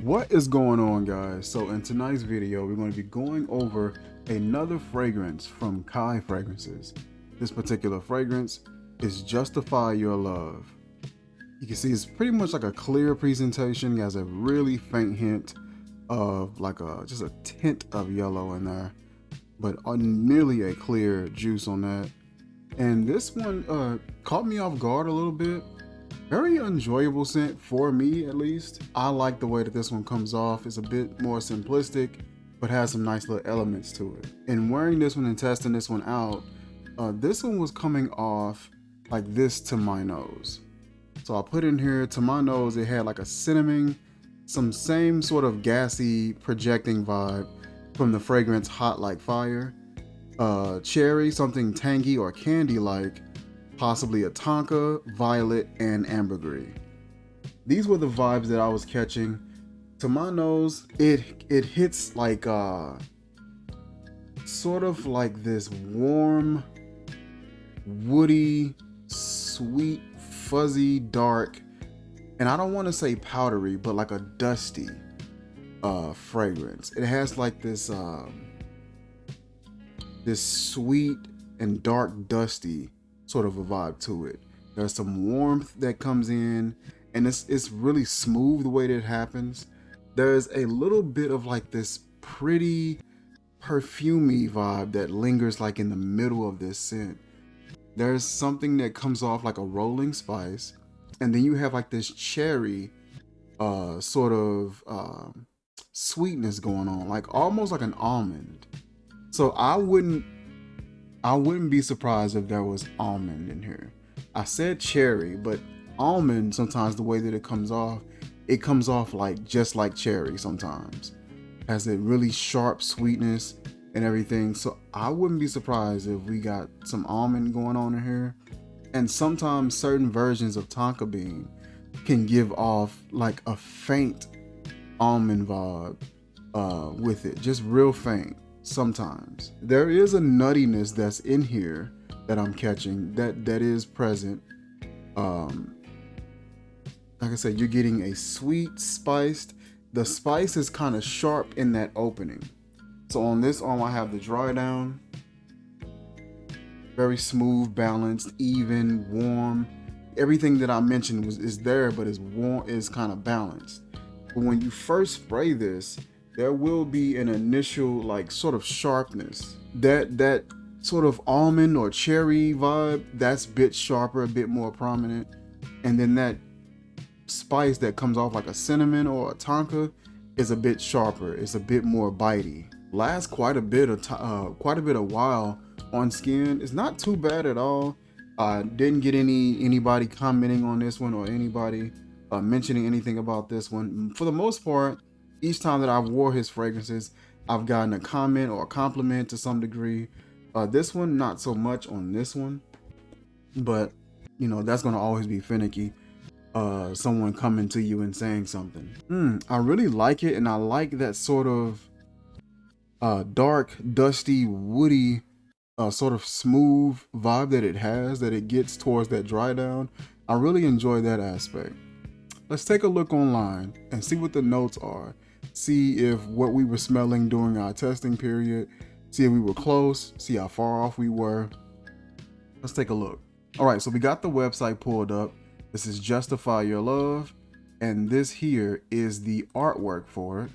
What is going on, guys? So in tonight's video we're going to be going over another fragrance from Khye fragrances. This particular fragrance is Justify Your Love. You can see it's pretty much like a clear presentation. It has a really faint hint of like just a tint of yellow in there, but nearly a clear juice on that. And this one caught me off guard a little bit. Very enjoyable scent for me, at least. I like the way that this one comes off. It's a bit more simplistic, but has some nice little elements to it. In wearing this one and testing this one out, this one was coming off like this to my nose. So I put in here to my nose, it had like a cinnamon, some same sort of gassy projecting vibe from the fragrance Hot Like Fire. Cherry, something tangy or candy-like, possibly a tonka, violet, and ambergris. These were the vibes that I was catching. To my nose, it hits like sort of like this warm, woody, sweet, fuzzy, dark, and I don't want to say powdery, but like a dusty fragrance. It has like this this sweet and dark dusty sort of a vibe to it. There's some warmth that comes in, and it's really smooth the way that it happens. There's a little bit of like this pretty perfumey vibe that lingers like in the middle of this scent. There's something that comes off like a rolling spice, and then you have like this cherry sort of sweetness going on, like almost like an almond. So I wouldn't be surprised if there was almond in here. I said cherry, but almond, sometimes the way that it comes off like just like cherry sometimes. Has a really sharp sweetness and everything. So I wouldn't be surprised if we got some almond going on in here. And sometimes certain versions of tonka bean can give off like a faint almond vibe with it, just real faint. Sometimes there is a nuttiness that's in here that I'm catching that is present. Like I said, you're getting a sweet spiced. The spice is kind of sharp in that opening. So on this arm I have the dry down, very smooth, balanced, even, warm. Everything that I mentioned is there, but is warm, is kind of balanced. But when you first spray this, there will be an initial like sort of sharpness. That sort of almond or cherry vibe, that's a bit sharper, a bit more prominent. And then that spice that comes off like a cinnamon or a tonka is a bit sharper. It's a bit more bitey. Lasts quite a bit of while on skin. It's not too bad at all. I didn't get anybody commenting on this one or anybody mentioning anything about this one. For the most part, each time that I've wore his fragrances, I've gotten a comment or a compliment to some degree. This one, not so much on this one, but you know, that's gonna always be finicky. Someone coming to you and saying something. I really like it, and I like that sort of dark, dusty, woody, sort of smooth vibe that it has, that it gets towards that dry down. I really enjoy that aspect. Let's take a look online and see what the notes are. See if what we were smelling during our testing period, see if we were close, see how far off we were. Let's take a look. All right, so we got the website pulled up. This is Justify Your Love, and this here is the artwork for it.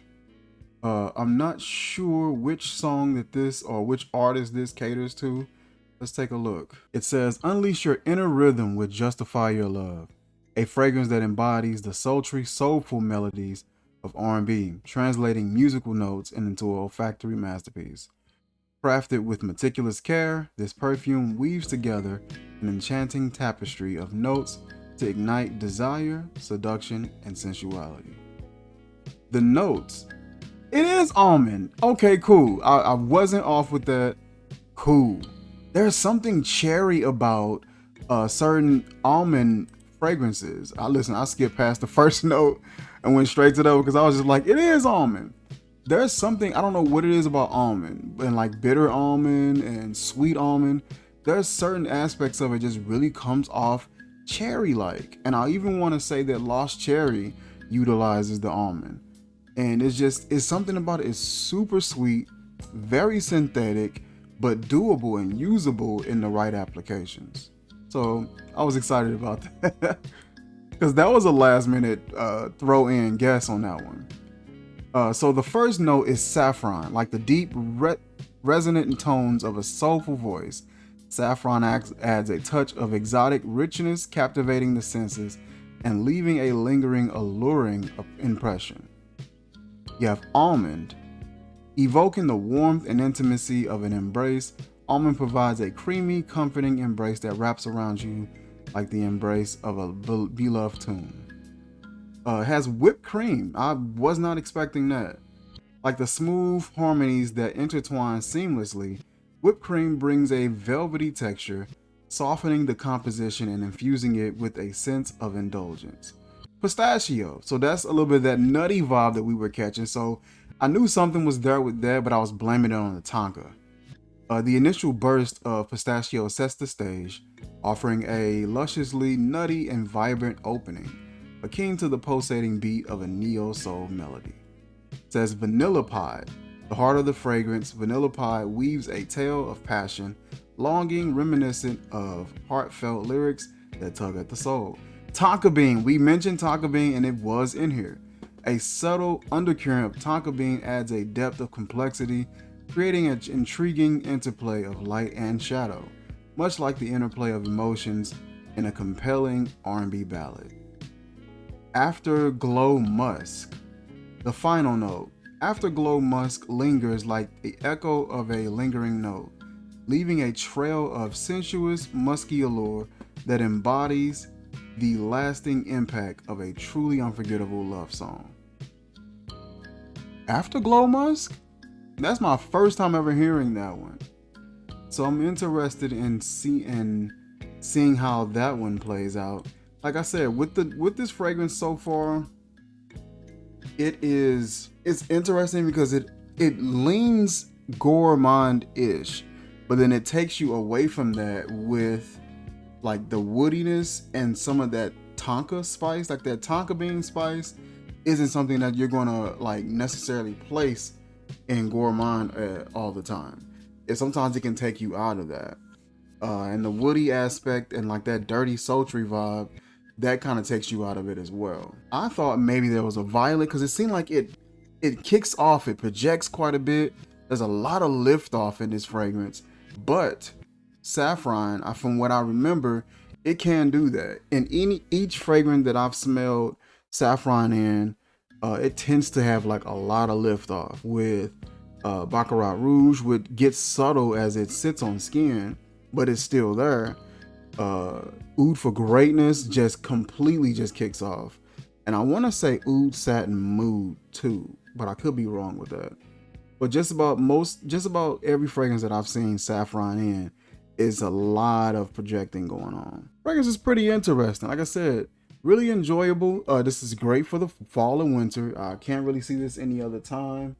I'm not sure which song that this or which artist this caters to. Let's take a look. It says, unleash your inner rhythm with Justify Your Love, a fragrance that embodies the sultry, soulful melodies of R&B, translating musical notes into an olfactory masterpiece. Crafted with meticulous care, this perfume weaves together an enchanting tapestry of notes to ignite desire, seduction, and sensuality. The notes. It is almond. Okay, cool. I wasn't off with that. Cool. There's something cherry about certain almond fragrances. I skipped past the first note and went straight to that because I was just like, it is almond. There's something, I don't know what it is about almond, and like bitter almond and sweet almond. There's certain aspects of it just really comes off cherry-like. And I even want to say that Lost Cherry utilizes the almond. And it's something about it. It's super sweet, very synthetic, but doable and usable in the right applications. So I was excited about that because that was a last minute throw in guess on that one. So the first note is saffron, like the deep resonant tones of a soulful voice. Saffron adds a touch of exotic richness, captivating the senses and leaving a lingering, alluring impression. You have almond, evoking the warmth and intimacy of an embrace. Almond provides a creamy, comforting embrace that wraps around you like the embrace of a beloved tune. It has whipped cream. I was not expecting that. Like the smooth harmonies that intertwine seamlessly, whipped cream brings a velvety texture, softening the composition and infusing it with a sense of indulgence. Pistachio. So that's a little bit of that nutty vibe that we were catching. So I knew something was there with that, but I was blaming it on the tonka. The initial burst of pistachio sets the stage, offering a lusciously nutty and vibrant opening, akin to the pulsating beat of a neo-soul melody. It says vanilla pie. The heart of the fragrance, vanilla pie weaves a tale of passion, longing reminiscent of heartfelt lyrics that tug at the soul. Tonka bean. We mentioned tonka bean and it was in here. A subtle undercurrent of tonka bean adds a depth of complexity, creating an intriguing interplay of light and shadow, much like the interplay of emotions in a compelling R&B ballad. Afterglow musk. The final note. Afterglow musk lingers like the echo of a lingering note, leaving a trail of sensuous, musky allure that embodies the lasting impact of a truly unforgettable love song. Afterglow musk? That's my first time ever hearing that one. So I'm interested in seeing how that one plays out. Like I said, with this fragrance so far, it's interesting because it leans gourmand-ish, but then it takes you away from that with like the woodiness and some of that tonka spice. Like that tonka bean spice isn't something that you're gonna like necessarily place in gourmand all the time. Sometimes it can take you out of that. And the woody aspect and like that dirty sultry vibe, that kind of takes you out of it as well. I thought maybe there was a violet because it seemed like it kicks off, it projects quite a bit. There's a lot of lift off in this fragrance, but saffron, from what I remember, it can do that. In each fragrance that I've smelled saffron in, it tends to have like a lot of lift off. With Baccarat Rouge, which gets subtle as it sits on skin, but it's still there. Oud for Greatness just completely just kicks off. And I want to say Oud Satin Mood too, but I could be wrong with that. But just about every fragrance that I've seen saffron in is a lot of projecting going on. Fragrance is pretty interesting. Like I said, really enjoyable. This is great for the fall and winter. I can't really see this any other time.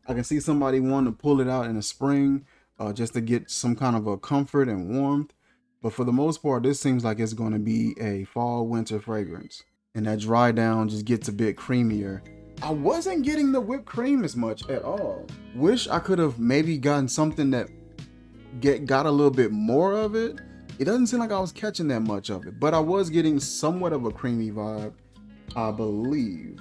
I can see somebody wanting to pull it out in the spring just to get some kind of a comfort and warmth. But for the most part, this seems like it's going to be a fall winter fragrance. And that dry down just gets a bit creamier. I wasn't getting the whipped cream as much at all. Wish I could have maybe gotten something that got a little bit more of it. It doesn't seem like I was catching that much of it, but I was getting somewhat of a creamy vibe, I believe,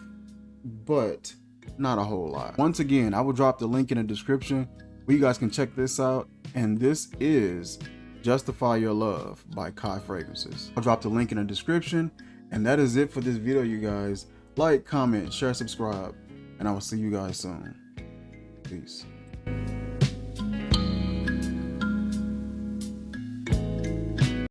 but not a whole lot. Once again, I will drop the link in the description where you guys can check this out. And this is Justify Your Love by Khye Fragrances. I'll drop the link in the description. And that is it for this video, you guys. Like, comment, share, subscribe, and I will see you guys soon. Peace.